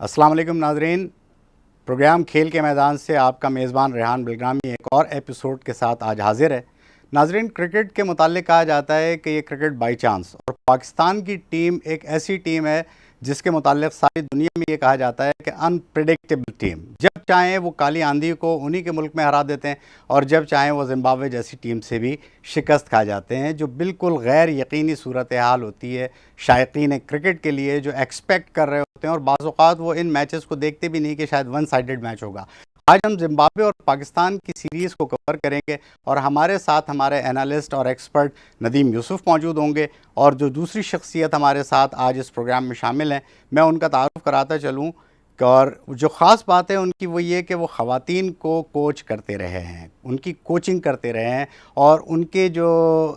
अस्सलाम वालेकुम नाजरीन। प्रोग्राम खेल के मैदान से आपका मेज़बान रेहान बिलग्रामी एक और एपिसोड के साथ आज हाजिर है। नाजरीन, क्रिकेट के मुताल्लिक़ कहा जाता है कि ये क्रिकेट बाई चांस, और पाकिस्तान की टीम एक ऐसी टीम है जिसके मुताल्लिक़ सारी दुनिया में ये कहा जाता है कि अनप्रेडिक्टेबल टीम। जब चाहें वो काली आंधी को उन्हीं के मुल्क में हरा देते हैं और जब चाहें वो ज़िम्बाब्वे जैसी टीम से भी शिकस्त खा जाते हैं, जो बिल्कुल गैर यकीनी सूरत हाल होती है शायकीन क्रिकेट के लिए, जो एक्सपेक्ट कर रहे होते हैं और बाज़ औक़ात वो इन मैचेस को देखते भी नहीं कि शायद वन साइडेड मैच होगा। आज हम ज़िम्बाब्वे और पाकिस्तान की सीरीज़ को कवर करेंगे और हमारे साथ हमारे एनालिस्ट और एक्सपर्ट नदीम यूसुफ मौजूद होंगे, और जो दूसरी शख्सियत हमारे साथ आज इस प्रोग्राम में शामिल हैं मैं उनका तारुफ़ कराता चलूँ। और जो ख़ास बात है उनकी वो ये कि वो ख़वातीन को कोच करते रहे हैं, उनकी कोचिंग करते रहे हैं, और उनके जो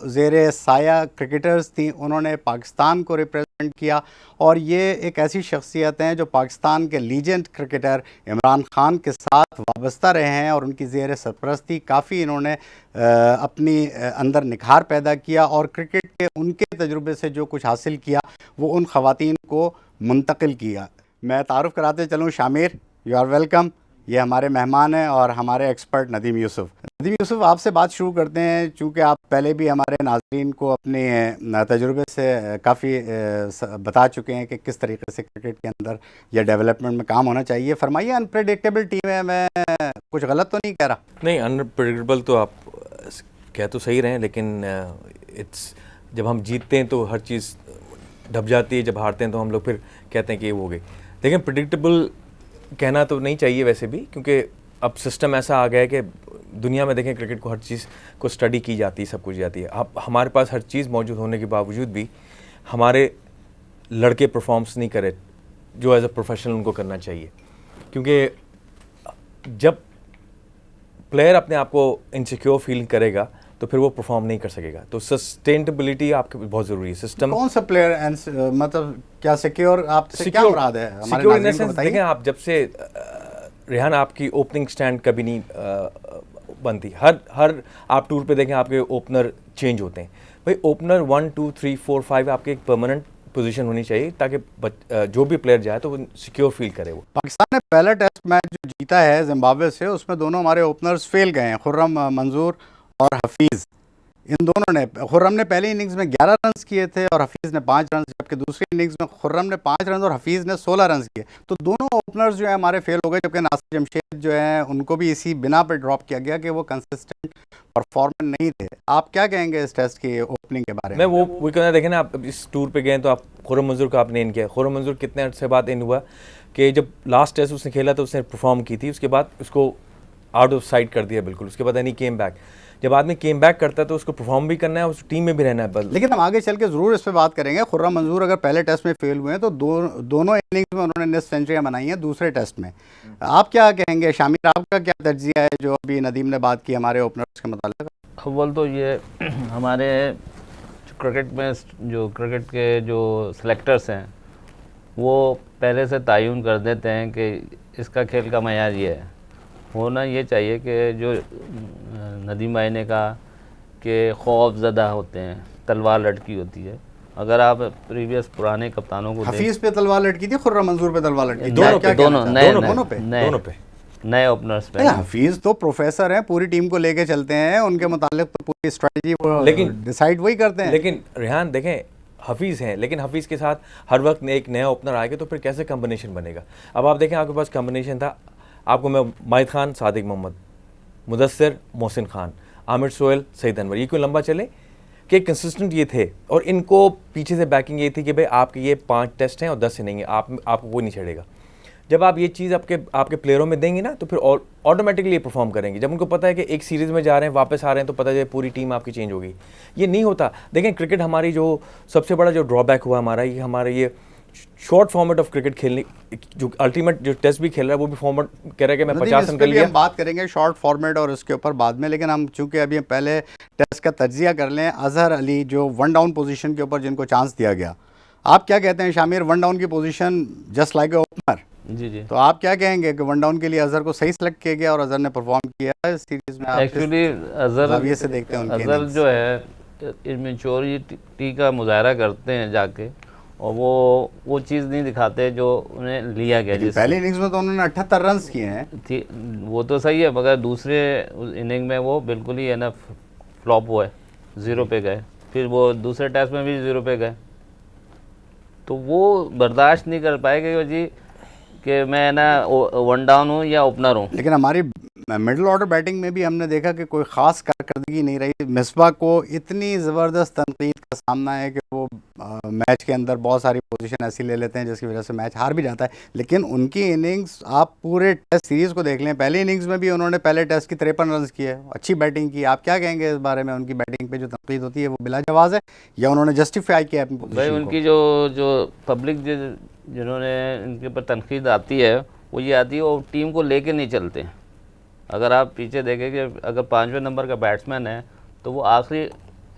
ज़ेरे साया क्रिकेटर्स थी उन्होंने पाकिस्तान को रिप्रेजेंट किया। और ये एक ऐसी शख्सियत हैं जो पाकिस्तान के लीजेंड क्रिकेटर इमरान खान के साथ वाबस्ता रहे हैं, और उनकी ज़ेरे सरपरस्ती काफ़ी इन्होंने अपनी अंदर निखार पैदा किया, और क्रिकेट के उनके तजुर्बे से जो कुछ हासिल किया वो उन ख़वातीन को मुंतकिल किया। मैं तारुफ़ कराते चलूँ शामिर, यू आर वेलकम। ये हमारे मेहमान हैं और हमारे एक्सपर्ट नदीम यूसुफ। नदीम यूसुफ, आपसे बात शुरू करते हैं, चूँकि आप पहले भी हमारे नाज़रीन को अपने तजुर्बे से काफ़ी बता चुके हैं कि किस तरीके से क्रिकेट के अंदर या डेवलपमेंट में काम होना चाहिए। फरमाइए, अनप्रेडिक्टेबल टीम है, मैं कुछ गलत तो नहीं कह रहा? नहीं, अनप्रेडिक्टेबल तो आप कह तो सही रहे हैं, लेकिन इट्स जब हम जीतते हैं तो हर चीज़ ढप जाती है, जब हारते हैं तो हम लोग फिर कहते हैं कि ये हो गई। लेकिन प्रेडिक्टेबल कहना तो नहीं चाहिए वैसे भी, क्योंकि अब सिस्टम ऐसा आ गया है कि दुनिया में देखें क्रिकेट को हर चीज़ को स्टडी की जाती है, सब कुछ जाती है। अब हमारे पास हर चीज़ मौजूद होने के बावजूद भी हमारे लड़के परफॉर्म्स नहीं करे जो एज अ प्रोफेशनल उनको करना चाहिए, क्योंकि जब प्लेयर अपने आप को इनसिक्योर फील करेगा तो फिर वो परफॉर्म नहीं कर सकेगा। तो सस्टेनेबिलिटी आपके बहुत ज़रूरी है। सिस्टम कौन सा प्लेयर, मतलब क्या सिक्योर, आपसे क्या मुराद है? हमारे नाज़रीन को बताइए। देखें, आप जब से रेहान आपकी ओपनिंग स्टैंड कभी नहीं बनती, हर आप टूर पे देखें आपके ओपनर चेंज होते हैं। भाई ओपनर 1 2 3 4 5 आपके एक परमानेंट पोजीशन होनी चाहिए, ताकि जो भी प्लेयर जाए तो वो सिक्योर फील करे। वो पाकिस्तान ने पहला टेस्ट मैच जो जीता है जिम्बाब्वे से, उसमें दोनों हमारे ओपनर्स फेल गए हैं, खुर्रम मंजूर और हफीज़। इन दोनों ने, खुर्रम ने पहली इनिंग्स में 11 रन किए थे और हफीज़ ने 5 रन, जबकि दूसरी इनिंग्स में खुर्रम ने 5 रन और हफीज़ ने 16 रन किए। तो दोनों ओपनर्स जो है हमारे फेल हो गए, जबकि नासिर जमशेद जो है उनको भी इसी बिना पर ड्रॉप किया गया कि वो कंसिस्टेंट परफॉर्मेंस नहीं थे। आप क्या कहेंगे इस टेस्ट की ओपनिंग के बारे में? मैं वो कहना, देखें ना, आप इस टूर पे गए तो आप खुर्रम मंजूर का आपने इन किया। खुर्रम मंजूर कितने अर्से बाद इन हुआ कि जब लास्ट टेस्ट उसने खेला तो उसने परफॉर्म की थी, उसके बाद उसको आउट ऑफ साइड कर दिया बिल्कुल, उसके बाद एनी केम बैक। जब आदमी केम बैक करता है तो उसको परफॉर्म भी करना है, उस टीम में भी रहना है बस। लेकिन हम आगे चल के ज़रूर इस पर बात करेंगे। खुर्रम मंजूर अगर पहले टेस्ट में फेल हुए हैं तो दोनों इनिंग्स में उन्होंने निस्फ सेंचुरियाँ बनाई हैं दूसरे टेस्ट में। आप क्या कहेंगे शामिर, आपका क्या तज्जिया है जो अभी नदीम ने बात की हमारे ओपनर्स के मुताल्लिक? अव्वल तो ये हमारे क्रिकेट में जो क्रिकेट के जो सेलेक्टर्स हैं वो पहले से तयन कर देते हैं कि इसका खेल का मयार ये है। होना ये चाहिए कि जो नदीम भाई ने कहा कि खौफ ज़दा होते हैं, तलवार लटकी होती है। अगर आप प्रीवियस पुराने कप्तानों को हफीज़ पे तलवार लटकी थी, खुर्रम मंजूर पे तलवार लटकी थी, दोनों नए ओपनर्स पे। हफीज़ तो प्रोफेसर हैं, पूरी टीम को लेके चलते हैं, उनके मुतालिक तो पूरी स्ट्रेटजी वो लेकिन डिसाइड वही करते हैं। लेकिन रेहान देखें, हफीज़ हैं, लेकिन हफीज़ के साथ हर वक्त एक नया ओपनर आएगा तो फिर कैसे कम्बिनेशन बनेगा? अब आप देखें, आपके पास कम्बिनेशन था, आपको मैं माहिद खान, सादिक मोहम्मद, मुदस्सिर, मोहसिन खान, आमिर सोहेल, सईद अनवर, ये क्यों लंबा चले कि कंसिस्टेंट ये थे, और इनको पीछे से बैकिंग ये थी कि भाई आपके ये 5 टेस्ट हैं और 10 इनिंग है, आपको कोई नहीं छेड़ेगा। जब आप ये चीज़ आपके प्लेयरों में देंगे ना तो फिर ऑटोमेटिकली ये परफॉर्म करेंगे। जब उनको पता है कि एक सीरीज़ में जा रहे हैं, वापस आ रहे हैं, तो पता है पूरी टीम आपकी चेंज हो गई। ये नहीं होता। देखें, क्रिकेट हमारी जो सबसे बड़ा जो ड्रॉबैक हुआ हमारा, ये हमारे ये शॉर्ट फॉर्मेट ऑफ क्रिकेट खेलने, जो अल्टीमेट जो टेस्ट भी खेल रहा है वो भी फॉर्मेट कह रहा है कि मैं 50 रन कर लिया। हम बात करेंगे शॉर्ट फॉर्मेट और उसके ऊपर बाद में, लेकिन हम चूंकि अभी पहले टेस्ट का तज्जिया कर लें। अजहर अली जो 1 डाउन पोजीशन के ऊपर जिनको चांस दिया गया, आप क्या कहते हैं शामिर? 1 डाउन की position just like a opener. जी, तो आप क्या कहेंगे कि 1 डाउन के लिए अजहर को सही सेलेक्ट किया गया और अजहर ने परफॉर्म किया इस सीरीज में? एक्चुअली अजहर से देखते हैं अजहर जो है इमेच्योरिटी का मुजाहरा करते हैं जाके, और वो चीज़ नहीं दिखाते जो उन्हें लिया गया। लेकिन पहली इनिंग्स में तो उन्होंने 78 रन किए हैं। थी वो तो सही है, मगर दूसरे इनिंग में वो बिल्कुल ही है ना फ्लॉप हुए, 0 पे गए। फिर वो दूसरे टेस्ट में भी 0 पे गए। तो वो बर्दाश्त नहीं कर पाएगा जी कि मैं ना वन डाउन हूँ या ओपनर हूँ। लेकिन हमारी मिडिल ऑर्डर बैटिंग में भी हमने देखा कि कोई ख़ास कारकर्दगी नहीं रही। मिसबा को इतनी ज़बरदस्त तनकीद का सामना है कि वो मैच के अंदर बहुत सारी पोजीशन ऐसी ले लेते हैं जिसकी वजह से मैच हार भी जाता है। लेकिन उनकी इनिंग्स आप पूरे टेस्ट सीरीज़ को देख लें, पहली इनिंग्स में भी उन्होंने पहले टेस्ट की 53 रन किए, अच्छी बैटिंग की। आप क्या कहेंगे इस बारे में? उनकी बैटिंग पे जो तनकीद होती है वो बिला जवाज़ है या उन्होंने जस्टिफाई किया अपनी भाई पोजीशन उनकी जो पब्लिक जिन्होंने इनके ऊपर तनकीद आती है वो ये आती है, वो टीम को लेके नहीं चलते। अगर आप पीछे देखें कि अगर 5वें नंबर का बैट्समैन है तो वो आखिरी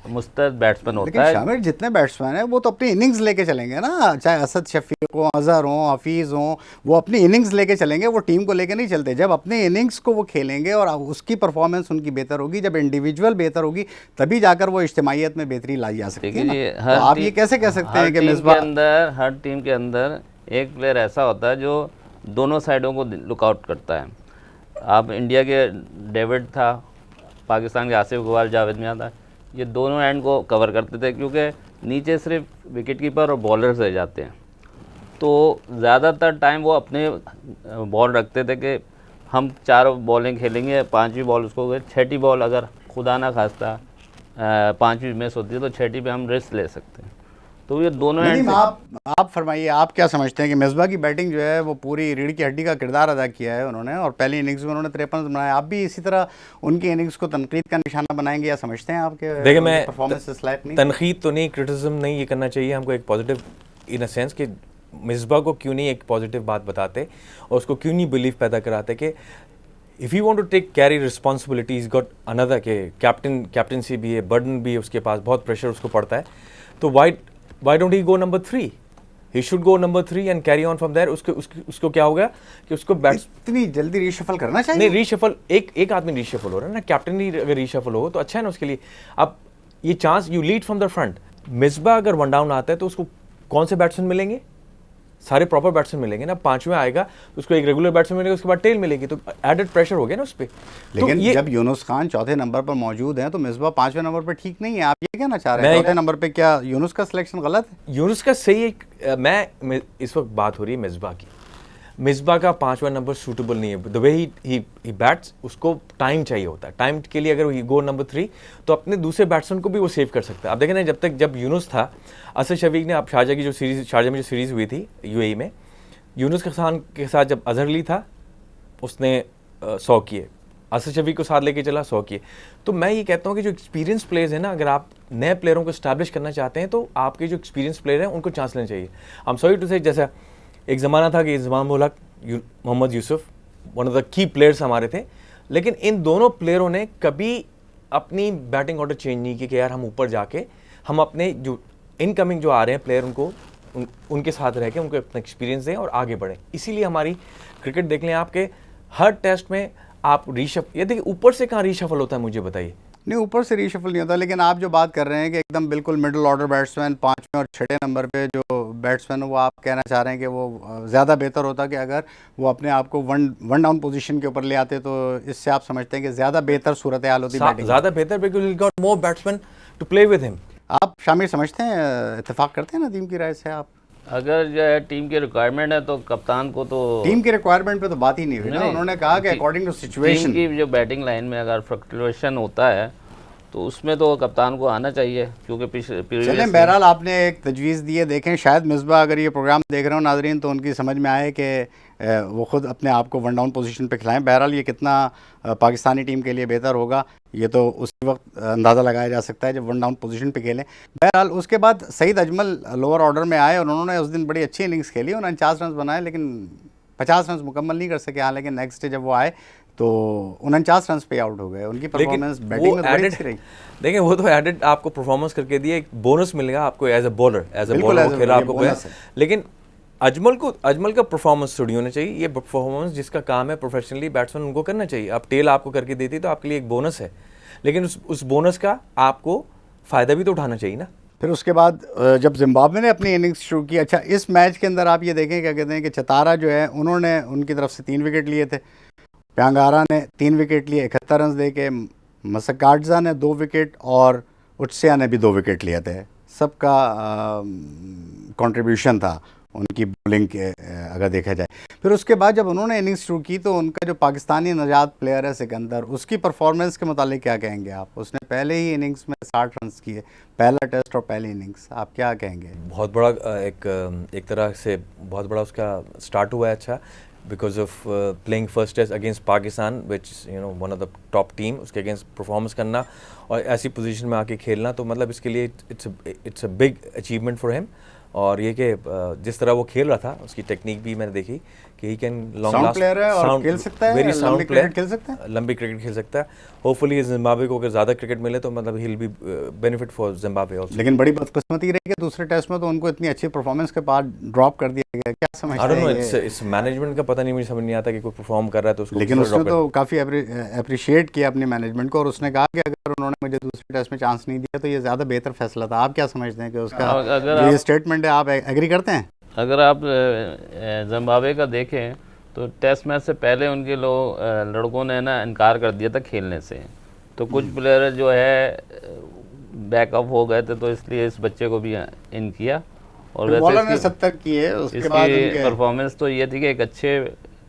मुस्तैद बैट्समैन होता लेकिन है। शामिर जितने बैट्समैन हैं वो तो अपनी इनिंग्स लेके चलेंगे ना, चाहे असद शफीक हो, अजहर हो, हफीज़ हो, वो अपनी इनिंग्स लेके चलेंगे, वो टीम को लेके नहीं चलते। जब अपनी इनिंग्स को वो खेलेंगे और उसकी परफॉर्मेंस उनकी बेहतर होगी, जब इंडिविजुअल बेहतर होगी, तभी जाकर वो इज्तिमाइयत में बेहतरी लाई जा सकती है ना। तो आप ये कैसे कह सकते हैं कि हर टीम के अंदर एक प्लेयर ऐसा होता है जो दोनों साइडों को लुकआउट करता है। आप इंडिया के डेविड था, पाकिस्तान के आसिफ इकबाल, जावेद मियां था, ये दोनों एंड को कवर करते थे क्योंकि नीचे सिर्फ विकेट कीपर और बॉलर्स रह जाते हैं। तो ज़्यादातर टाइम वो अपने बॉल रखते थे कि हम 4 बॉलिंग खेलेंगे, 5वीं बॉल उसको गए, 6ठी बॉल अगर खुदा ना खास्ता 5वीं मिस होती है तो 6ठी पे हम रिस्क ले सकते हैं। तो ये दोनों एंड आप फरमाइए, आप क्या समझते हैं कि मिसबा की बैटिंग जो है वो पूरी रीढ़ की हड्डी का किरदार अदा किया है उन्होंने, और पहली इनिंग्स में उन्होंने 53 रन बनाए। आप भी इसी तरह उनकी इनिंग्स को तनकीद का निशाना बनाएंगे या समझते हैं आपके देखिए मैं तनकीद तो नहीं, क्रिटिसिज्म नहीं ये करना चाहिए हमको, एक पॉजिटिव इन अ सेंस कि मिसबा को क्यों नहीं एक पॉजिटिव बात बताते और उसको क्यों नहीं बिलीव पैदा कराते कि if you want to take carry responsibility is got another के कैप्टनसी भी है, बर्डन भी है उसके पास, बहुत प्रेशर उसको पड़ता है। तो why don't he go number 3? He should go number 3 and carry on from there. उसको क्या होगा कि उसको इतनी जल्दी रीशफल करना चाहिए? नहीं, रीशफल एक आदमी रीशफल हो रहा है ना, कैप्टन ही अगर रीशफल हो तो अच्छा है ना उसके लिए। अब ये chance you lead from the front. Misbah अगर वन डाउन आता है तो उसको कौन से बैट्समैन मिलेंगे? सारे प्रॉपर बैट्समैन मिलेंगे ना। 5वें आएगा तो उसको एक रेगुलर बैट्समैन मिलेगा, उसके बाद टेल मिलेगी, तो एडेड प्रेशर हो गया ना उस पर। लेकिन तो जब यूनुस खान 4थे नंबर पर मौजूद हैं तो मिसबा 5वें नंबर पर ठीक नहीं है। आप ये कहना चाह रहे हैं 4थे नंबर पे क्या यूनुस का सिलेक्शन गलत है? यूनुस का सही है। मैं इस वक्त बात हो रही है मिसबा की। मिसबा का 5वां नंबर सूटेबल नहीं है। द वे ही बैट्स, उसको टाइम चाहिए होता है। टाइम के लिए अगर ही गो नंबर 3 तो अपने दूसरे बैट्समैन को भी वो सेव कर सकता है। आप देखें ना, जब यूनुस था, असद शफीक ने, आप शारजा में जो सीरीज़ हुई थी यूएई में, यूनुस खान के साथ जब अजहर अली था उसने 100 किए, असद शफीक को साथ लेके चला 100 किए। तो मैं ये कहता हूँ कि जो एक्सपीरियंस प्लेयर्स हैं ना, अगर आप नए प्लेयरों को स्टैब्लिश करना चाहते हैं तो आपके जो एक्सपीरियंस प्लेयर हैं उनको चांस लेना चाहिए। आई एम सॉरी टू से, जैसा एक ज़माना था कि Inzamam ul Haq, Mohammad Yousuf one of the key players हमारे थे, लेकिन इन दोनों प्लेयरों ने कभी अपनी बैटिंग ऑर्डर चेंज नहीं की कि यार हम ऊपर जाके हम अपने जो इनकमिंग जो आ रहे हैं प्लेयर उनके साथ रह के उनको अपना एक्सपीरियंस दें और आगे बढ़ें। इसीलिए हमारी क्रिकेट देख लें आपके हर टेस्ट में आप ये देखिए ऊपर से कहाँ रीशफल होता है, मुझे बताइए। नहीं, ऊपर से रीशफल नहीं होता, लेकिन आप जो बात कर रहे हैं कि एकदम बिल्कुल मिडिल ऑर्डर बैट्समैन 5वें और 6ठे नंबर पे जो बैट्समैन वो आप कहना चाह रहे हैं कि वो ज़्यादा बेहतर होता कि अगर वो अपने आप को वन डाउन पोजीशन के ऊपर ले आते, तो इससे आप समझते हैं कि ज़्यादा बेहतर सूरत हाल होती बैटिंग? ज़्यादा बेहतर, because he got more batsman to play with him. आप शामिर समझते हैं, इत्तेफाक करते हैं नदीम की राय से? आप अगर जो है टीम की रिक्वायरमेंट है तो कप्तान को तो टीम की रिक्वायरमेंट पे तो बात ही नहीं हुई ना। उन्होंने कहा कि अकॉर्डिंग टू सिचुएशन की जो बैटिंग लाइन में अगर फ्लक्चुएशन होता है तो उसमें तो कप्तान को आना चाहिए, क्योंकि चलें, बहरहाल आपने एक तजवीज़ दी है। देखें, शायद मिसबा अगर ये प्रोग्राम देख रहे हो नाजरीन तो उनकी समझ में आए कि वो ख़ुद अपने आप को वन डाउन पोजीशन पे खिलाएं। बहरहाल ये कितना पाकिस्तानी टीम के लिए बेहतर होगा ये तो उसी वक्त अंदाज़ा लगाया जा सकता है जब वन डाउन पोजीशन पे खेलें। बहरहाल उसके बाद सईद अजमल लोअर ऑर्डर में आए और उन्होंने उस दिन बड़ी अच्छी इनिंग्स खेली, उन्होंने 49 रन बनाए, लेकिन 50 रन मुकम्मल नहीं कर सके। हाँ, लेकिन नेक्स्ट डे जब वो आए तो 49 रन पे आउट हो गए। उनकी परफॉर्मेंस बैटिंग में बड़ी अच्छी रही। देखिए वो तो एडेड आपको परफॉर्मेंस करके दिए, एक बोनस मिलेगा आपको एज अ बॉलर खेला आपको, लेकिन अजमल का परफॉर्मेंस थोड़ी होना चाहिए। ये परफॉर्मेंस जिसका काम है प्रोफेशनली बैट्समैन उनको करना चाहिए। अब टेल आपको करके देती तो आपके लिए एक बोनस है, लेकिन उस बोनस का आपको फ़ायदा भी तो उठाना चाहिए ना। फिर उसके बाद जब जिम्बाब्वे ने अपनी इनिंग्स शुरू की, अच्छा इस मैच के अंदर आप ये देखें क्या कहते हैं कि चतारा जो है उन्होंने उनकी तरफ से 3 विकेट लिए थे, प्यांगारा ने 3 विकेट लिए 71 रन दे के, मसकाटजा ने 2 विकेट और उट्सिया ने भी 2 विकेट लिए थे। सबका कंट्रीब्यूशन था उनकी बॉलिंग के अगर देखा जाए। फिर उसके बाद जब उन्होंने इनिंग्स शुरू की तो उनका जो पाकिस्तानी नजात प्लेयर है सिकंदर, उसकी परफॉर्मेंस के मुतालिक क्या कहेंगे आप? उसने पहले ही इनिंग्स में 60 रन किए, पहला टेस्ट और पहली इनिंग्स, आप क्या कहेंगे? बहुत बड़ा एक तरह से बहुत बड़ा उसका स्टार्ट हुआ है अच्छा, because of playing first test against Pakistan which one of the top team, उसके अगेंस्ट परफॉर्मेंस करना और ऐसी पोजीशन में आके खेलना, तो मतलब इसके लिए it's a big achievement for him. और ये कि जिस तरह वो खेल रहा था उसकी टेक्निक भी मैंने देखी कि he can long last player है और खेल सकता है, वेरी साउंड प्लेयर, खेल सकता है, लंबी क्रिकेट खेल सकता है। होपफुली जिम्बाब्वे को अगर ज़्यादा क्रिकेट मिले तो मतलब he will be benefit for Zimbabwe also. लेकिन बड़ी बदकिस्मती रही कि दूसरे टेस्ट में तो उनको इतनी अच्छी परफॉर्मेंस के बाद ड्रॉप कर दिया गया, क्या समझते हैं? इस मैनेजमेंट का पता नहीं, मुझे समझ नहीं आता कि कोई परफॉर्म कर रहा है तो उसको, लेकिन उसने तो काफ़ी अप्रिशिएट किया अपनी मैनेजमेंट को और उसने कहा कि अगर उन्होंने मुझे दूसरे टेस्ट में चांस नहीं दिया तो ये ज़्यादा बेहतर फैसला था। आप क्या समझते हैं कि उसका जो ये स्टेटमेंट है, आप एग्री करते हैं? अगर आप जिम्बाब्वे का देखें तो टेस्ट मैच से पहले उनके लड़कों ने ना इनकार कर दिया था खेलने से, तो कुछ प्लेयर जो है बैकअप हो गए थे, तो इसलिए इस बच्चे को भी इन किया। और वैसे 70 की है, उसके बाद परफॉर्मेंस तो ये थी कि एक अच्छे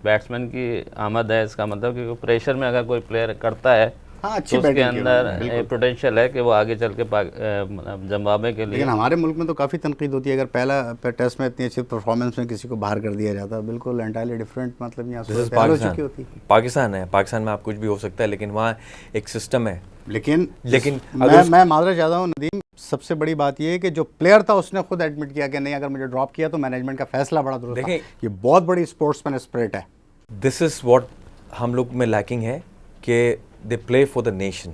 बैट्समैन की आमद है, इसका मतलब कि प्रेशर में अगर कोई प्लेयर करता है तो उसके अंदर पोटेंशियल है कि वो आगे चल के जिम्बाब्वे के लिए। लेकिन हमारे मुल्क में तो काफ़ी तनकीद होती है अगर पहला टेस्ट में इतनी अच्छी परफॉर्मेंस में किसी को बाहर कर दिया जाता है, बिल्कुल एंटायरली डिफरेंट, मतलब यहाँ हो चुकी होती। पाकिस्तान है, पाकिस्तान में आप कुछ भी हो सकता है, लेकिन वहाँ एक सिस्टम है। लेकिन मैं माजरत चाहता हूँ नदीम, सबसे बड़ी बात ये है कि जो प्लेयर था उसने खुद एडमिट किया कि नहीं, अगर मुझे ड्रॉप किया तो मैनेजमेंट का फैसला बड़ा दुरुस्त था। ये बहुत बड़ी स्पोर्ट्समैन स्पिरिट है। दिस इज़ व्हाट हम लोग में लैकिंग है कि they play for the nation.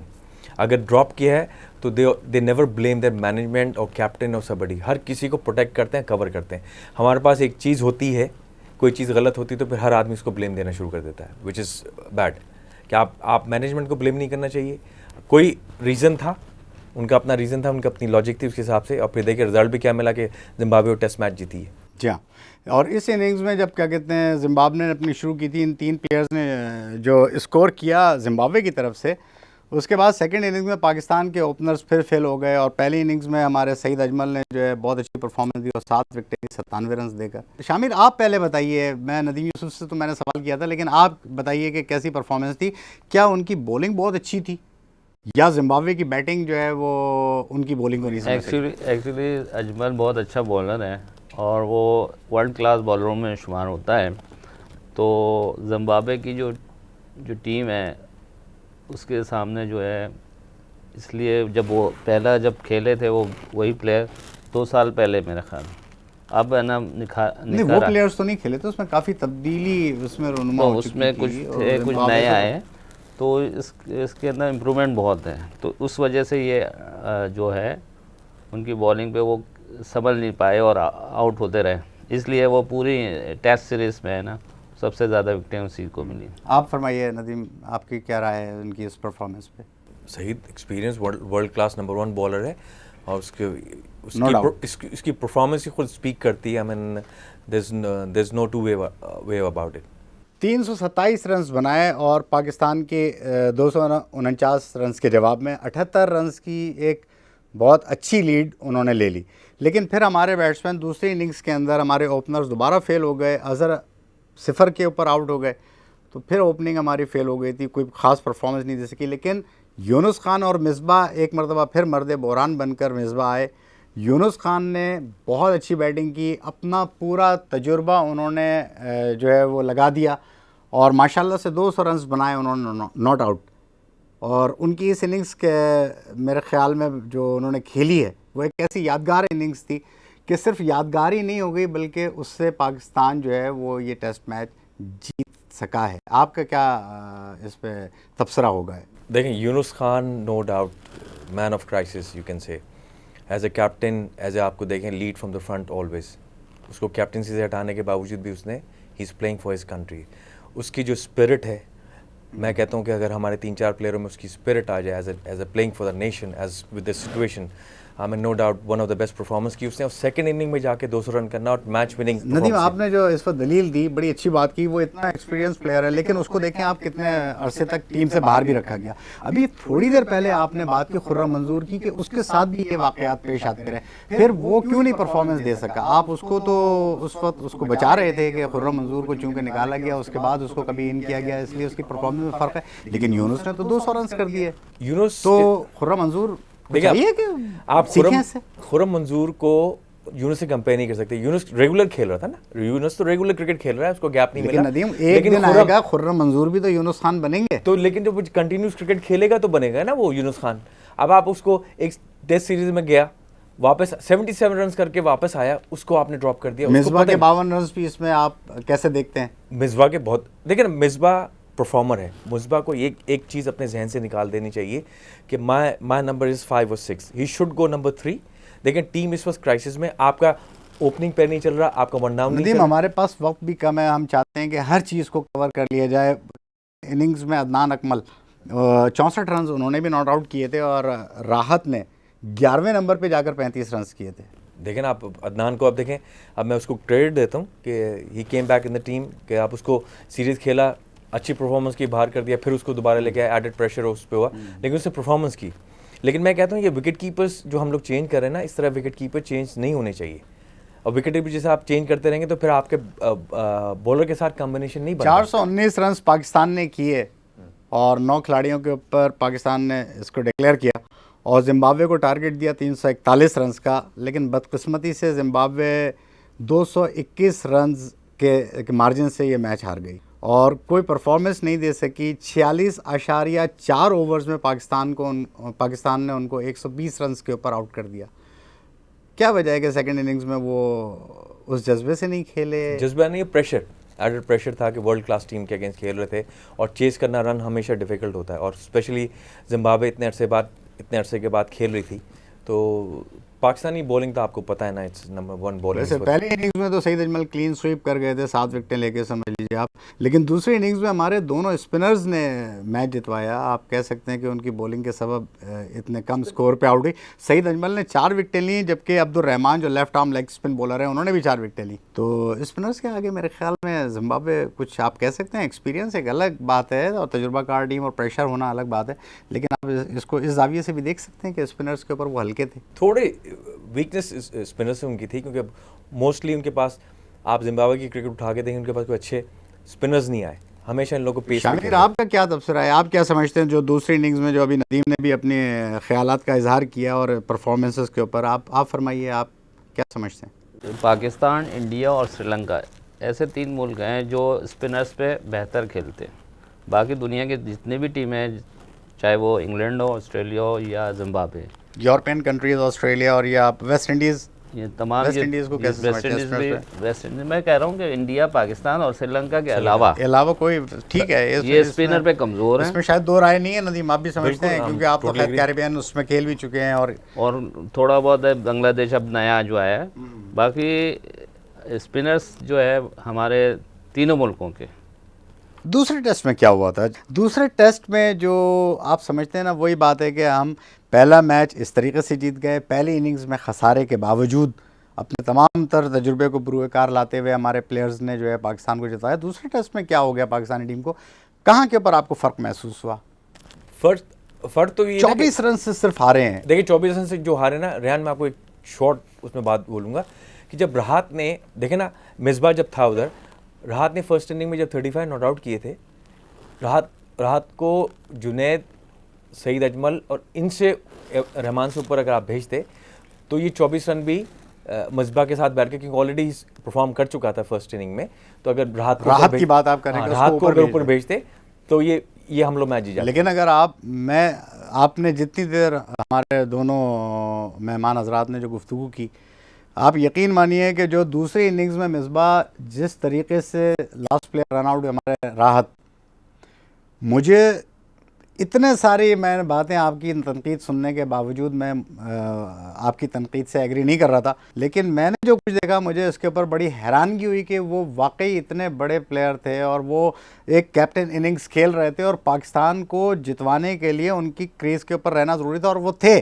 अगर ड्रॉप किया है तो they never blame there management और कैप्टन और सबडी, हर किसी को प्रोटेक्ट करते हैं, कवर करते हैं। हमारे पास एक चीज़ होती है, कोई चीज़ गलत होती है तो फिर हर आदमी उसको ब्लेम देना शुरू कर देता है, विच इज़ बैड। कि आप मैनेजमेंट को ब्लेम नहीं करना चाहिए। कोई रीज़न था, उनका अपना रीज़न था, उनका अपनी लॉजिक थी उसके हिसाब से, और फिर देखिए रिजल्ट भी क्या मिला कि जिम्बाब्वे टेस्ट मैच जीती है। जी हाँ, और इस इनिंग्स में जब क्या कहते हैं जिम्बाब्वे ने अपनी शुरू की थी, इन 3 प्लेयर्स ने जो स्कोर किया जिम्बाब्वे की तरफ से, उसके बाद सेकंड इनिंग्स में पाकिस्तान के ओपनर्स फिर फेल हो गए और पहली इनिंग्स में हमारे सईद अजमल ने जो है बहुत अच्छी परफॉर्मेंस दी और 7 विकेट 97 रन देकर। शामिर, आप पहले बताइए, मैं नदीम यूसुफ से तो मैंने सवाल किया था, लेकिन आप बताइए कि कैसी परफॉर्मेंस थी? क्या उनकी बॉलिंग बहुत अच्छी थी या जिम्बाब्वे की बैटिंग जो है वो उनकी बॉलिंग को नहीं समझ सकी? एक्चुअली अजमल बहुत अच्छा बॉलर है और वो वर्ल्ड क्लास बॉलरों में शुमार होता है। तो जिम्बाब्वे की जो टीम है उसके सामने जो है, इसलिए जब वो जब खेले थे वही प्लेयर 2 साल पहले मेरा ख्याल, अब है ना नहीं, वो प्लेयर्स तो नहीं खेले थे, उसमें काफ़ी तब्दीली उसमें रुनुमा हो चुकी उसमें कुछ नए आए हैं, तो इसके अंदर इम्प्रूवमेंट बहुत है। तो उस वजह से ये जो है उनकी बॉलिंग पे वो संभल नहीं पाए और आउट होते रहे, इसलिए वो पूरी टेस्ट सीरीज़ में है ना सबसे ज़्यादा विकेटें उसी को मिली। आप फरमाइए नदीम, आपकी क्या राय है उनकी इस परफॉर्मेंस पे? सही experience, world class number 1 bowler है और इसकी परफॉर्मेंस ही खुद स्पीक करती है। I mean there is no two way about it. 327 runs बनाए और पाकिस्तान के 249 रन्स के जवाब में 78 रन्स की एक बहुत अच्छी लीड उन्होंने ले ली। लेकिन फिर हमारे बैट्समैन दूसरी इनिंग्स के अंदर, हमारे ओपनर्स दोबारा फेल हो गए, अज़हर 0 के ऊपर आउट हो गए, तो फिर ओपनिंग हमारी फेल हो गई थी, कोई ख़ास परफॉर्मेंस नहीं दे सकी। लेकिन यूनुस खान और मिसबा एक मरतबा फिर मर्द बोरान बनकर मिसबा आए। यूनुस खान ने बहुत अच्छी बैटिंग की, अपना पूरा तजुर्बा उन्होंने जो है वो लगा दिया और माशाल्लाह से 200 रन्स बनाए उन्होंने नॉट आउट। और उनकी इस इनिंग्स के मेरे ख़्याल में जो उन्होंने खेली है वो एक ऐसी यादगार इनिंग्स थी कि सिर्फ यादगार ही नहीं हो गई बल्कि उससे पाकिस्तान जो है वो ये टेस्ट मैच जीत सका है। आपका क्या इस पे तबसरा होगा? देखें, Younis Khan no doubt man of crisis you can say, as a captain, as a आपको देखें lead from the front always. उसको कैप्टनसी से हटाने के बावजूद भी उसने he is playing for his country. उसकी जो स्पिरिट है, मैं कहता हूँ कि अगर हमारे 3-4 प्लेयरों में उसकी स्पिरिट आ जाए as a playing for the nation, as with the situation, हमें no doubt one of the best performance की उसने, और सेकंड इनिंग में जाके 200 रन करना और मैच विनिंग। नदीम, आपने जो इस पर दलील दी बड़ी अच्छी बात की, वो इतना एक्सपीरियंस प्लेयर है, लेकिन उसको देखें आप कितने अरसे तक टीम से बाहर भी रखा गया। अभी थोड़ी देर पहले आपने बात की खुर्रम मंजूर की कि उसके साथ भी ये वाकयात पेश आते रहे, फिर वो क्यों नहीं परफॉर्मेंस दे सका? आप उसको तो उस वक्त उसको बचा रहे थे कि खुर्रम मंजूर को चूंकि निकाला गया, उसके बाद उसको कभी इन किया गया, इसलिए उसकी परफॉर्मेंस में फ़र्क है, लेकिन यूनुस ने तो 200 रन कर दिए। यूनुस तो खुर्रम मंजूर देखिए, कि आप सीखें इससे? खुर्रम मंजूर को यूनुस से कंपेयर नहीं कर सकते। यूनुस रेगुलर खेल रहा था ना, यूनुस तो रेगुलर क्रिकेट खेल रहा है, उसको गैप नहीं मिला। लेकिन नदीम, एक दिन आएगा खुर्रम मंजूर भी तो यूनुस खान बनेंगे। तो लेकिन जब कंटिन्यूस क्रिकेट खेलेगा तो बनेगा ना वो यूनुस खान। अब आप उसको एक टेस्ट सीरीज में गया, वापस 77 रन करके वापस आया, उसको आपने ड्रॉप कर दिया। मिसबा के 52 रन भी इसमें आप कैसे देखते हैं? मिसबा के बहुत, देखिए ना, मिसबा परफॉर्मर है। मिसबा को एक चीज़ अपने जहन से निकाल देनी चाहिए कि माई नंबर इज़ 5 और 6, ही शुड गो नंबर 3। लेकिन टीम इस वक्त क्राइसिस में, आपका ओपनिंग पैर नहीं चल रहा, आपका वन डाउन नहीं चल रहा। हमारे पास वक्त भी कम है, हम चाहते हैं कि हर चीज़ को कवर कर लिया जाए। इनिंग्स में अदनान अकमल 64 रन उन्होंने भी नॉट आउट किए थे, और राहत ने 11वें नंबर पे जाकर 35 रन किए थे। देखें ना आप अदनान को, आप देखें, अब मैं उसको क्रेडिट देता हूँ कि he came back in the team, कि आप उसको सीरीज़ खेला, अच्छी परफॉर्मेंस की, बाहर कर दिया, फिर उसको दोबारा लेके आया, एडेड प्रेशर उस पर हुआ, लेकिन उसने परफॉर्मेंस की। लेकिन मैं कहता हूँ ये विकेट कीपर्स जो हम लोग चेंज कर रहे हैं ना, इस तरह विकेट कीपर चेंज नहीं होने चाहिए। और विकेट कीपर जैसे आप चेंज करते रहेंगे तो फिर आपके बॉलर के साथ कॉम्बिनेशन नहीं बनता। 419 रन पाकिस्तान ने किए और 9 खिलाड़ियों के ऊपर पाकिस्तान ने इसको डिक्लेयर किया, और जिम्बाब्वे को टारगेट दिया 341 रन का, लेकिन बदकिस्मती से जिम्बाब्वे 221 रन के मार्जिन से ये मैच हार गई और कोई परफॉर्मेंस नहीं दे सकी। 46.4 ओवर्स में पाकिस्तान ने उनको 120 रन के ऊपर आउट कर दिया। क्या वजह है कि सेकंड इनिंग्स में वो उस जज्बे से नहीं खेले? जज्बा नहीं, प्रेशर, एडेड प्रेशर था कि वर्ल्ड क्लास टीम के अगेंस्ट खेल रहे थे, और चेस करना रन हमेशा डिफ़िकल्ट होता है, और स्पेशली जिम्बाब्वे इतने अरसे के बाद खेल रही थी। तो पाकिस्तानी बॉलिंग तो आपको पता है ना, इट्स नंबर 1 बॉलिंग। वैसे पहले इनिंग्स में तो सईद अजमल क्लीन स्वीप कर गए थे, 7 विकेटें लेके, समझ लीजिए आप, लेकिन दूसरी इनिंग्स में हमारे दोनों स्पिनर्स ने मैच जितवाया। आप कह सकते हैं कि उनकी बॉलिंग के सबब इतने कम स्कोर पे आउट हुई। सईद अजमल ने 4 विकेटें ली, जबकि अब्दुल रहमान जो left arm leg spin bowler है, उन्होंने भी 4 विकेटें ली। तो स्पिनर्स के आगे मेरे ख्याल में जिम्बाब्वे कुछ, आप कह सकते हैं एक्सपीरियंस एक अलग बात है और तजुर्बाकार टीम और प्रेशर होना अलग बात है, लेकिन आप इसको इस जाविये से भी देख सकते हैं कि स्पिनर्स के ऊपर वो हल्के थे। थोड़े वीकनेस स्पिनर से उनकी थी, क्योंकि मोस्टली उनके पास, आप जिम्बाब्वे की क्रिकेट उठा के देखें, उनके पास कोई अच्छे स्पिनर्स नहीं आए, हमेशा इन लोगों को पेस। शामिर, आपका क्या तबसरा है? आप क्या समझते हैं जो दूसरी इनिंग्स में, जो अभी नदीम ने भी अपने ख्यालात का इजहार किया और परफॉर्मेंसेस के ऊपर, आप फरमाइए, आप क्या समझते हैं? पाकिस्तान, इंडिया और श्रीलंका ऐसे 3 मुल्क हैं जो स्पिनर्स पे बेहतर खेलते हैं। बाकी दुनिया के जितने भी टीमें हैं, चाहे वो इंग्लैंड हो, ऑस्ट्रेलिया हो या जिम्बाब्वे, यूरोपियन कंट्रीज, ऑस्ट्रेलिया और या वेस्ट इंडीज़, ये तमाम वेस्ट इंडीज़ को कैसे वेस्ट समझते हैं इंडीज़ भी, स्पिनर्स वेस्ट इंडीज़ मैं कह रहा हूँ कि इंडिया, पाकिस्तान और श्रीलंका के अलावा कोई ठीक है, ये स्पिनर पे कमज़ोर हैं। इसमें शायद 2 राय नहीं है नदीम, आप भी समझते बिल्कुल, हैं, क्योंकि आप तो खैर कैरिबियन उसमें खेल भी चुके हैं, और थोड़ा बहुत है बांग्लादेश अब नया जो आया है। बाकी स्पिनर्स जो है हमारे तीनों मुल्कों के। दूसरे टेस्ट में क्या हुआ था? दूसरे टेस्ट में जो आप समझते हैं ना, वही बात है कि हम पहला मैच इस तरीके से जीत गए, पहली इनिंग्स में खसारे के बावजूद अपने तमाम तर तजुर्बे को बुरूकार लाते हुए हमारे प्लेयर्स ने जो है पाकिस्तान को जिताया। दूसरे टेस्ट में क्या हो गया पाकिस्तानी टीम को? कहाँ के ऊपर आपको फ़र्क महसूस हुआ? फर्क तो ये 24 रन से सिर्फ हारे हैं। देखिए 24 रन से जो हारे ना, रेहान, मैं आपको एक शॉर्ट उसमें बात बोलूँगा कि जब राहत ने, देखे ना, मिसबा जब था उधर, राहत ने फर्स्ट इनिंग में जब 35 नॉट आउट किए थे, राहत को जुनैद, सईद अजमल और इनसे रहमान से ऊपर अगर आप भेजते तो ये 24 रन भी मिसबा के साथ बैठ के, क्योंकि ऑलरेडी परफॉर्म कर चुका था फर्स्ट इनिंग में, तो अगर राहत की बात आप करें, राहत को अगर ऊपर भेजते तो ये हम लोग मैच जीत जाते। लेकिन अगर आपने जितनी देर हमारे दोनों मेहमान हजरात ने जो गुफ्तगू की, आप यकीन मानिए कि जो दूसरी इनिंग्स में मिसबा जिस तरीके से लास्ट प्लेयर रन आउट हमारे राहत, मुझे इतने सारी मैं बातें आपकी तनकीद सुनने के बावजूद मैं आपकी तनकीद से एग्री नहीं कर रहा था, लेकिन मैंने जो कुछ देखा मुझे इसके ऊपर बड़ी हैरानगी हुई कि वो वाकई इतने बड़े प्लेयर थे और वो एक कैप्टन इनिंग्स खेल रहे थे और पाकिस्तान को जितवाने के लिए उनकी क्रीज के ऊपर रहना ज़रूरी था और वो थे।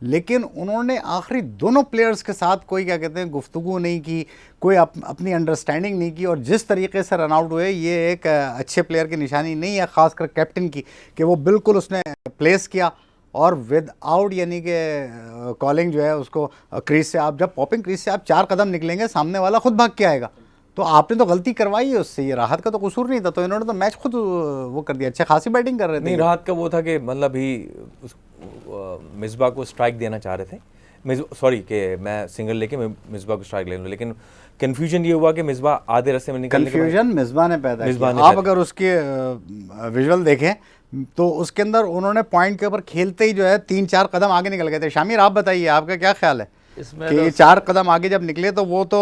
लेकिन उन्होंने आखिरी दोनों प्लेयर्स के साथ कोई क्या कहते हैं गुफ्तगू नहीं की, कोई अपनी अंडरस्टैंडिंग नहीं की, और जिस तरीके से रन आउट हुए ये एक अच्छे प्लेयर की निशानी नहीं है, ख़ासकर कैप्टन की, कि वो बिल्कुल उसने प्लेस किया और विद आउट यानी कि कॉलिंग जो है उसको क्रीज से, आप जब पॉपिंग क्रीज से आप 4 कदम निकलेंगे सामने वाला खुद भाग के आएगा, तो आपने तो गलती करवाई है उससे, ये राहत का तो कसूर नहीं था, तो इन्होंने तो मैच खुद वो कर दिया। अच्छा खासी बैटिंग कर रहे थे। नहीं, राहत का वो था कि मतलब ही मिसबा को स्ट्राइक देना चाह रहे थे, सॉरी कि मैं सिंगल लेके मिसबा को स्ट्राइक ले लूँ, लेकिन कन्फ्यूजन ये हुआ कि मिसबा आधे रास्ते में निकलने के बाद कन्फ्यूजन मिसबा ने पैदा मिसबा किया। ने आप पैदा अगर उसके विजुअल देखें तो उसके अंदर उन्होंने पॉइंट के ऊपर खेलते ही जो है 3-4 कदम आगे निकल गए थे। शामिर आप बताइए, आपका क्या ख्याल है इसमें कि 4 कदम आगे जब निकले तो वो तो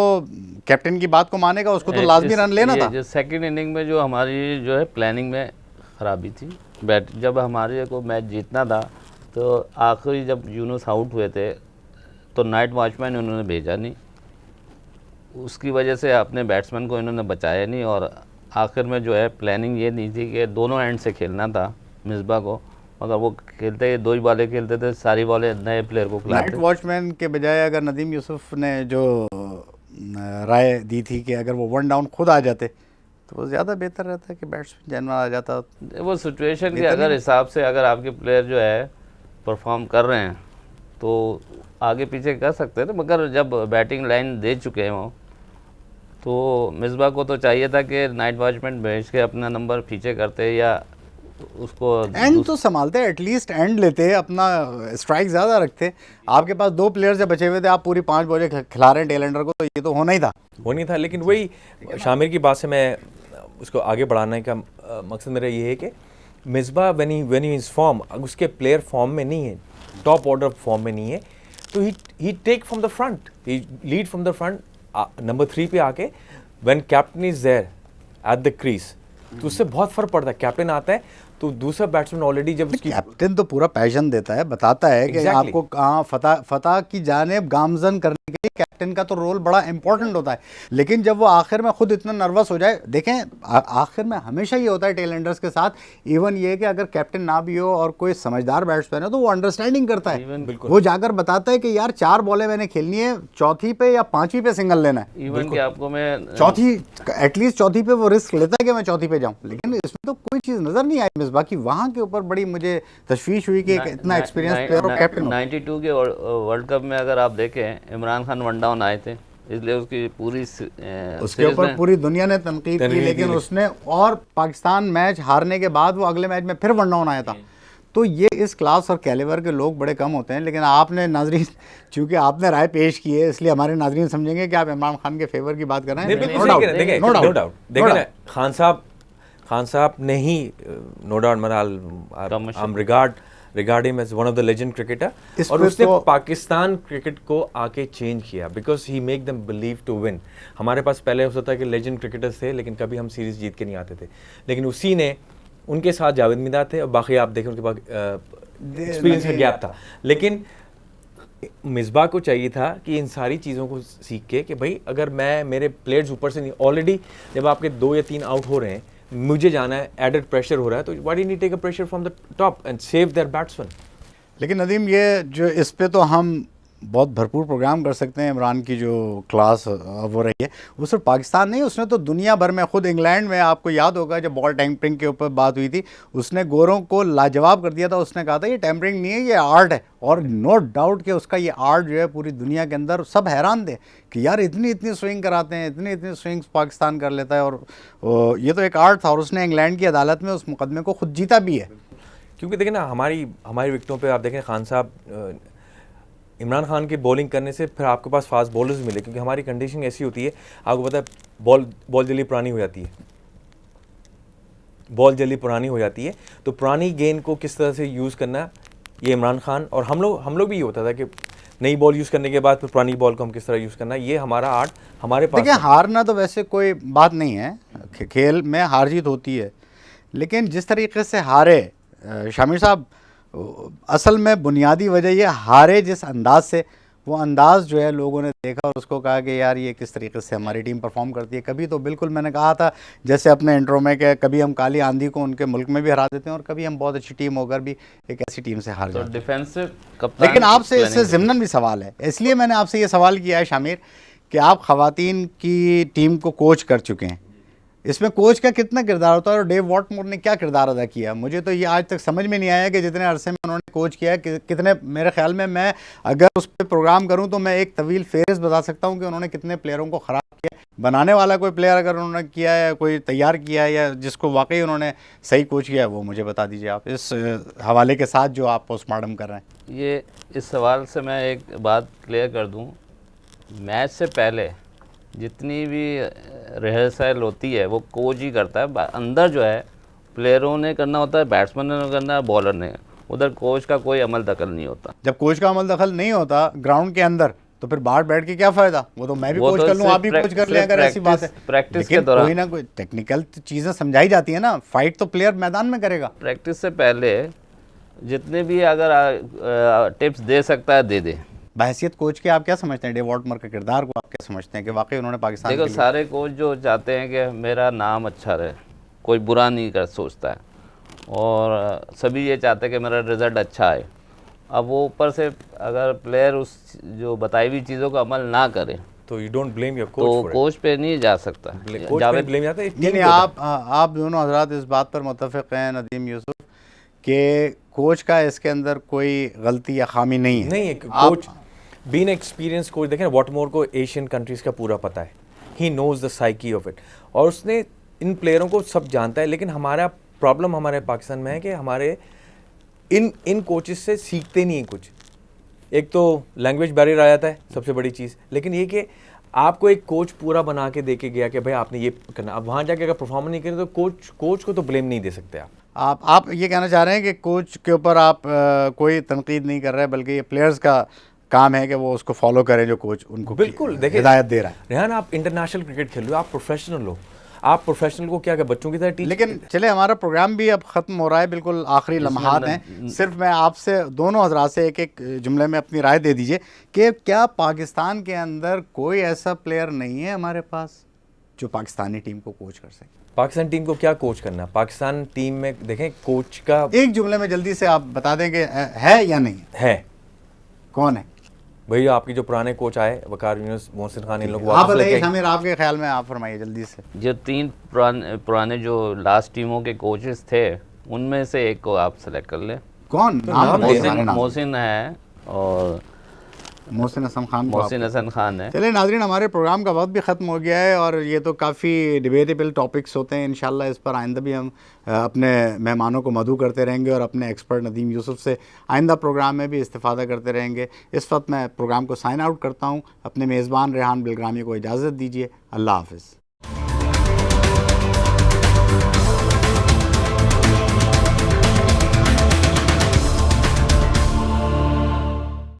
कैप्टन की बात को मानेगा, उसको तो लाजमी रन लेना था। जो सेकंड इनिंग में जो हमारी जो है प्लानिंग में खराबी थी, जब हमारे को मैच जीतना था तो आखिरी जब यूनुस आउट हुए थे तो नाइट वॉचमैन उन्होंने भेजा नहीं, उसकी वजह से अपने बैट्समैन को इन्होंने बचाया नहीं, और आखिर में जो है प्लानिंग ये नहीं थी कि दोनों एंड से खेलना था मिसबा को, मगर वो खेलते 2 ही बॉलें खेलते थे, सारी बॉलें नए प्लेयर को खिलाते। नाइट वॉचमैन के बजाय अगर नदीम यूसुफ ने जो राय दी थी कि अगर वो 1 डाउन खुद आ जाते तो वो ज़्यादा बेहतर रहता कि बैट्समैन जनरल आ जाता। वो सिचुएशन के अगर हिसाब से अगर आपके प्लेयर जो है परफॉर्म कर रहे हैं तो आगे पीछे कर सकते थे, मगर जब बैटिंग लाइन दे चुके हैं वो, तो मिसबा को तो चाहिए था कि नाइट वॉचमैन भेज के अपना नंबर पीछे करते या उसको एंड तो संभालते, एटलीस्ट एंड लेते, अपना स्ट्राइक ज़्यादा रखते। आपके पास 2 प्लेयर्स जब बचे हुए थे, आप पूरी 5 बॉलें खिला रहे हैं टेलेंडर को, तो ये तो होना ही था। लेकिन वही शामिर की बात से मैं उसको आगे बढ़ाने का मकसद मेरा ये है कि Misbah when he is form, उसके प्लेयर फॉर्म में नहीं है, टॉप ऑर्डर फॉर्म में नहीं है, तो he take from the front, he lead from the front, number 3 पे आके when captain is there at the crease, तो उससे बहुत फर्क पड़ता है। कैप्टन आता है तो दूसरा बैट्समैन ऑलरेडी जब उसकी कैप्टन तो पूरा पैशन देता है, बताता है कि Exactly. आपको कहाँ फतह की जानिब गामजन करने के लिए कैप्टन का तो रोल बड़ा इंपॉर्टेंट होता है। लेकिन जब वो आखिर में खुद इतना नर्वस हो जाए, देखें आखिर में हमेशा ये होता है टेलेंडर्स के साथ, इवन ये कि अगर कैप्टन ना भी हो और कोई समझदार बैट्समैन है तो वो अंडरस्टैंडिंग करता है, वो जाकर बताता है कि यार 4 बॉलें मैंने खेलनी है, चौथी पे या 5वीं पे सिंगल लेना है। इवन कि आपको मैं चौथी, एटलीस्ट चौथी पे वो रिस्क लेता है कि मैं चौथी पे जाऊं, लेकिन इसमें तो कोई चीज़ नज़र नहीं आई मिसबा की। वहाँ के ऊपर बड़ी मुझे तशवीश हुई कि इतना एक्सपीरियंस प्लेयर और कैप्टन। 92 के वर्ल्ड कप में अगर आप देखें इमरान खान 1 डाउन आए थे, इसलिए उसकी पूरी उसके ऊपर पूरी दुनिया ने तनकीद की, लेकिन उसने और पाकिस्तान मैच हारने के बाद वो अगले मैच में फिर 1 डाउन आया था। तो ये इस क्लास और कैलिबर के लोग बड़े कम होते हैं। लेकिन आपने नाजरीन, चूंकि आपने राय पेश की है, इसलिए हमारे नाजरीन समझेंगे कि आप इमरान खान के फेवर की बात कर रहे हैं। नो डाउट देखिए खान साहब ने he no doubt regard him as one of the legend cricketer, और उसने पाकिस्तान क्रिकेट को आके चेंज किया, because he make them believe to win। हमारे पास पहले होता था कि लेजेंड क्रिकेटर्स थे लेकिन कभी हम सीरीज जीत के नहीं आते थे, लेकिन उसी ने, उनके साथ जावेद मिदा थे और बाकी आप देखें उनके पास एक्सपीरियंस का गैप था। लेकिन मिसबा को चाहिए था कि इन सारी चीज़ों को सीख के कि भाई अगर मैं, मेरे प्लेयर्स ऊपर से नहीं, ऑलरेडी जब आपके 2 या 3 आउट हो रहे हैं, मुझे जाना है, एडेड प्रेशर हो रहा है, तो why don't you take a pressure from the top and save their batsman. लेकिन नदीम, ये जो इस पे तो हम बहुत भरपूर प्रोग्राम कर सकते हैं। इमरान की जो क्लास हो रही है वो सिर्फ पाकिस्तान नहीं, उसने तो दुनिया भर में, खुद इंग्लैंड में आपको याद होगा जब बॉल टैंपरिंग के ऊपर बात हुई थी, उसने गोरों को लाजवाब कर दिया था। उसने कहा था ये टैंपरिंग नहीं है, ये आर्ट है, और नो डाउट कि उसका ये आर्ट जो है पूरी दुनिया के अंदर सब हैरान थे कि यार इतनी स्विंग कराते हैं, इतनी स्विंग्स पाकिस्तान कर लेता है, और ये तो एक आर्ट था। और उसने इंग्लैंड की अदालत में उस मुकदमे को खुद जीता भी है। क्योंकि देखें ना, हमारी विकेटों पे आप देखें, खान साहब, इमरान खान की बॉलिंग करने से फिर आपके पास फास्ट बॉलर्स मिले, क्योंकि हमारी कंडीशन ऐसी होती है, आपको पता है बॉल जल्दी पुरानी हो जाती है, बॉल जल्दी पुरानी हो जाती है, तो पुरानी गेंद को किस तरह से यूज़ करना, ये इमरान खान और हम लोग भी ये होता था कि नई बॉल यूज़ करने के बाद फिर पुरानी बॉल को हम किस तरह यूज़ करना, ये हमारा आर्ट हमारे पास। देखिए, हारना तो वैसे कोई बात नहीं है, खेल में हार जीत होती है, लेकिन जिस तरीके से हारे शामिर साहब, असल में बुनियादी वजह ये हारे जिस अंदाज से, वो अंदाज़ जो है लोगों ने देखा और उसको कहा कि यार ये किस तरीके से हमारी टीम परफॉर्म करती है। कभी तो बिल्कुल मैंने कहा था जैसे अपने इंट्रो में कि कभी हम काली आंधी को उनके मुल्क में भी हरा देते हैं और कभी हम बहुत अच्छी टीम होकर भी एक ऐसी टीम से हार तो जाते हैं। डिफेंसिव कप्तान लेकिन आपसे इससे planning- ज़िमनन भी सवाल है, इसलिए मैंने आपसे ये सवाल किया है शामिर कि आप ख़वातीन की टीम को कोच कर चुके हैं, इसमें कोच का कितना किरदार होता है और डेव वॉटमोर ने क्या किरदार अदा किया? मुझे तो ये आज तक समझ में नहीं आया कि जितने अरसे में उन्होंने कोच किया है कितने, मेरे ख्याल में मैं अगर उस पर प्रोग्राम करूं तो मैं एक तवील फेहरिस्त बता सकता हूं कि उन्होंने कितने प्लेयरों को ख़राब किया। बनाने वाला कोई प्लेयर अगर उन्होंने किया है, कोई तैयार किया है या जिसको वाकई उन्होंने सही कोच किया है, वो मुझे बता दीजिए आप इस हवाले के साथ जो आप पोस्टमार्टम कर रहे हैं। ये इस सवाल से मैं एक बात क्लियर कर दूं, मैच से पहले जितनी भी रिहर्सल होती है वो कोच ही करता है। अंदर जो है प्लेयरों ने करना होता है, बैट्समैन ने करना है, बॉलर ने, उधर कोच का कोई अमल दखल नहीं होता। जब कोच का अमल दखल नहीं होता ग्राउंड के अंदर तो फिर बाहर बैठ के क्या फ़ायदा? वो तो मैं भी वो कोच तो कर लूँ, आप भी कोच कर लें, अगर ऐसी बात है। प्रैक्टिस के लेकिन दौरान कोई ना कोई टेक्निकल चीज़ें समझाई जाती है ना, फाइट तो प्लेयर मैदान में करेगा। प्रैक्टिस से पहले जितने भी अगर टिप्स दे सकता है दे दे। बहसियत कोच के आप क्या समझते हैं डेव वॉटमोर के किरदार को? आप क्या समझते हैं कि वाकई उन्होंने पाकिस्तान देखो के लिए सारे कोच जो चाहते हैं कि मेरा नाम अच्छा रहे, कोई बुरा नहीं कर सोचता है, और सभी ये चाहते हैं कि मेरा रिज़ल्ट अच्छा आए। अब वो ऊपर से अगर प्लेयर उस जो बताई हुई चीज़ों का अमल ना करे तो यू डोंट ब्लेम योर तो कोच कोच पे नहीं जा सकता। कोच पे ब्लेम जाता है नहीं नहीं, आप दोनों हजरात इस बात पर मुत्तफ़िक़ हैं नदीम यूसुफ कि कोच का इसके अंदर कोई गलती या खामी नहीं है। नहीं है कोच बीन एक्सपीरियंस कोच। देखें वॉटमोर को एशियन कंट्रीज़ का पूरा पता है, he knows the psyche of it, और उसने इन प्लेयरों को सब जानता है। लेकिन हमारा प्रॉब्लम हमारे पाकिस्तान में है कि हमारे इन कोचेस से सीखते नहीं हैं कुछ। एक तो लैंग्वेज बैरियर आ जाता है सबसे बड़ी चीज़, लेकिन ये कि आपको एक कोच पूरा बना के दे के गया कि भाई आपने ये करना, अब वहाँ जाके अगर परफॉर्म नहीं करें तो कोच को तो ब्लेम नहीं दे सकते आप ये कहना चाह रहे हैं कि कोच के ऊपर आप कोई तनकीद नहीं कर रहे, बल्कि ये प्लेयर्स का काम है कि वो उसको फॉलो करें जो कोच उनको बिल्कुल देखिए हिदायत दे रहा है। रेहान, आप इंटरनेशनल क्रिकेट खेल रहे हो, आप प्रोफेशनल हो, आप प्रोफेशनल को क्या बच्चों की तरह टीच। लेकिन चले हमारा प्रोग्राम भी अब ख़त्म हो रहा है, बिल्कुल आखिरी लम्हात हैं। सिर्फ मैं आपसे दोनों हजरात से एक एक जुमले में अपनी राय दे दीजिए कि क्या पाकिस्तान के अंदर कोई ऐसा प्लेयर नहीं है हमारे पास जो पाकिस्तानी टीम को कोच कर सके? पाकिस्तान टीम को क्या कोच करना? पाकिस्तान टीम में देखें कोच का एक जुमले में जल्दी से आप बता दें कि है या नहीं है। कौन है भाई आपके जो पुराने कोच आए वकार यूनुस, मोहसिन खान, इन लोग आप बताइए शामिर, आपके ख्याल में आप फरमाइए जल्दी से। जो तीन पुराने जो लास्ट टीमों के कोचेस थे उनमें से एक को आप सेलेक्ट कर लें। कौन? तो नाम बताइए, दे दें। सारे नाम। मोहसिन है और मोहसिन हसन खान को मोहसिन हसन खान है। चलिए नाज़रीन, हमारे प्रोग्राम का वक्त भी ख़त्म हो गया है और ये तो काफ़ी डिबेटेबल टॉपिक्स होते हैं। इंशाल्लाह इस पर आइंदा भी हम अपने मेहमानों को मदऊ करते रहेंगे और अपने एक्सपर्ट नदीम यूसुफ से आइंदा प्रोग्राम में भी इस्तिफ़ादा करते रहेंगे। इस वक्त मैं प्रोग्राम को साइन आउट करता हूँ। अपने मेज़बान रेहान बिलग्रामी को इजाज़त दीजिए। अल्लाह हाफ़िज़।